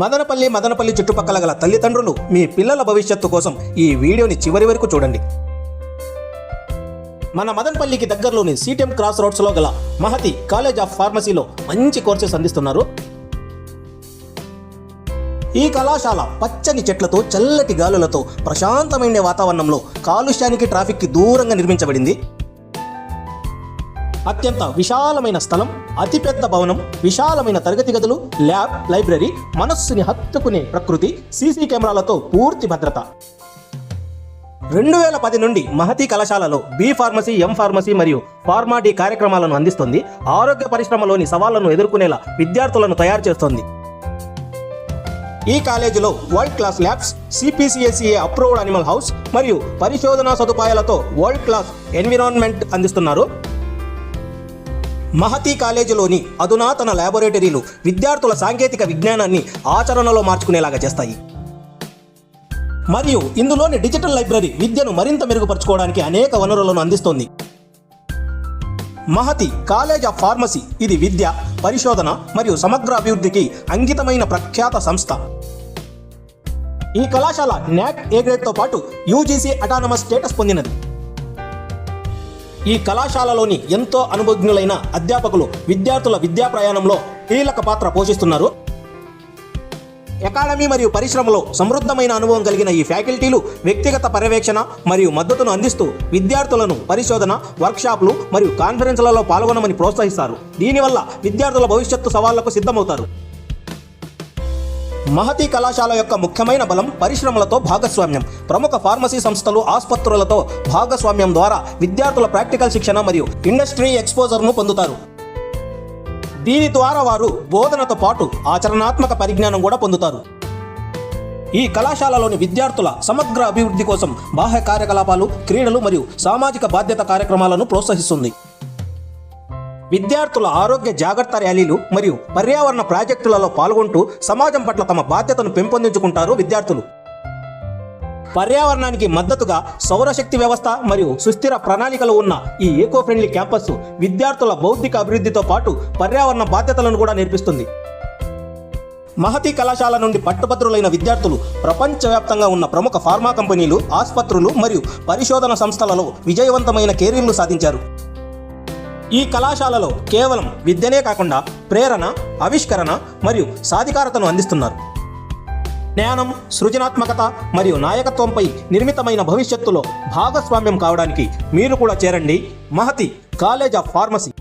మదనపల్లి చుట్టుపక్కల గల తల్లిదండ్రులు మీ పిల్లల భవిష్యత్తు కోసం ఈ వీడియోని చివరి వరకు చూడండి. మన మదనపల్లికి దగ్గరలోని సిటిఎం క్రాస్ రోడ్స్లో గల మహతి కాలేజ్ ఆఫ్ ఫార్మసీలో మంచి కోర్సెస్ అందిస్తున్నారు. ఈ కళాశాల పచ్చని చెట్లతో, చల్లటి గాలులతో, ప్రశాంతమైన వాతావరణంలో, కాలుష్యానికి, ట్రాఫిక్కి దూరంగా నిర్మించబడింది. అత్యంత విశాలమైన స్థలం, అతిపెద్ద భవనం, విశాలమైన తరగతి గదులు, ల్యాబ్, లైబ్రరీ, మనస్సుని హత్తుకునే ప్రకృతి, సీసీ కెమెరాలతో పూర్తి భద్రత. 2010 నుండి మహతి కళాశాలలో బి ఫార్మసీ, ఎం ఫార్మసీ మరియు ఫార్మా డి కార్యక్రమాలను అందిస్తుంది. ఆరోగ్య పరిశ్రమలోని సవాళ్లను ఎదుర్కొనేలా విద్యార్థులను తయారు చేస్తోంది. ఈ కాలేజీలో world class labs, CPCSE approved animal house మరియు పరిశోధనా సదుపాయాలతో వరల్డ్ క్లాస్ ఎన్విరాన్మెంట్ అందిస్తున్నారు. మహతి కాలేజీలోని అధునాతన ల్యాబొరేటరీలు విద్యార్థుల సాంకేతిక విజ్ఞానాన్ని ఆచరణలో మార్చుకునేలాగా చేస్తాయి. మరియు ఇందులోని డిజిటల్ లైబ్రరీ విద్యను మరింత మెరుగుపరుచుకోవడానికి అనేక వనరులను అందిస్తోంది. మహతి కాలేజ్ ఆఫ్ ఫార్మసీ ఇది విద్య, పరిశోధన మరియు సమగ్ర అభివృద్ధికి అంకితమైన ప్రఖ్యాత సంస్థ. ఈ కళాశాల NAC A గ్రేడ్తో పాటు UGC అటానమస్ స్టేటస్ పొందినది. ఈ కళాశాలలోని ఎంతో అనుభవజ్ఞులైన అధ్యాపకులు విద్యార్థుల విద్యా ప్రయాణంలో కీలక పాత్ర పోషిస్తున్నారు. అకాడమీ మరియు పరిశ్రమలో సమృద్ధమైన అనుభవం కలిగిన ఈ ఫ్యాకల్టీలు వ్యక్తిగత పర్యవేక్షణ మరియు మద్దతును అందిస్తూ విద్యార్థులను పరిశోధన, వర్క్షాపులు మరియు కాన్ఫరెన్స్లలో పాల్గొనమని ప్రోత్సహిస్తారు. దీనివల్ల విద్యార్థుల భవిష్యత్తు సవాళ్లకు సిద్ధమవుతారు. మహతి కళాశాల యొక్క ముఖ్యమైన బలం పరిశ్రమలతో భాగస్వామ్యం. ప్రముఖ ఫార్మసీ సంస్థలు, ఆసుపత్రులతో భాగస్వామ్యం ద్వారా విద్యార్థుల ప్రాక్టికల్ శిక్షణ మరియు ఇండస్ట్రీ ఎక్స్పోజర్ను పొందుతారు. దీని ద్వారా వారు బోధనతో పాటు ఆచరణాత్మక పరిజ్ఞానం కూడా పొందుతారు. ఈ కళాశాలలోని విద్యార్థుల సమగ్ర అభివృద్ధి కోసం బాహ్య కార్యకలాపాలు, క్రీడలు మరియు సామాజిక బాధ్యత కార్యక్రమాలను ప్రోత్సహిస్తుంది. విద్యార్థుల ఆరోగ్య జాగ్రత్త ర్యాలీలు మరియు పర్యావరణ ప్రాజెక్టులలో పాల్గొంటూ సమాజం పట్ల తమ బాధ్యతను పెంపొందించుకుంటారు. విద్యార్థులు పర్యావరణానికి మద్దతుగా సౌరశక్తి వ్యవస్థ మరియు సుస్థిర ప్రణాళికలు ఉన్న ఈ ఈకో ఫ్రెండ్లీ క్యాంపస్ విద్యార్థుల బౌద్ధిక అభివృద్ధితో పాటు పర్యావరణ బాధ్యతలను కూడా నేర్పిస్తుంది. మహతి కళాశాల నుండి పట్టుభద్రులైన విద్యార్థులు ప్రపంచవ్యాప్తంగా ఉన్న ప్రముఖ ఫార్మా కంపెనీలు, ఆసుపత్రులు మరియు పరిశోధన సంస్థలలో విజయవంతమైన కెరీర్లు సాధించారు. ఈ కళాశాలలో కేవలం విద్యనే కాకుండా ప్రేరణ, ఆవిష్కరణ మరియు సాధికారతను అందిస్తున్నారు. జ్ఞానం, సృజనాత్మకత మరియు నాయకత్వంపై నిర్మితమైన భవిష్యత్తులో భాగస్వామ్యం కావడానికి మీరు కూడా చేరండి. Mahathi college of pharmacy.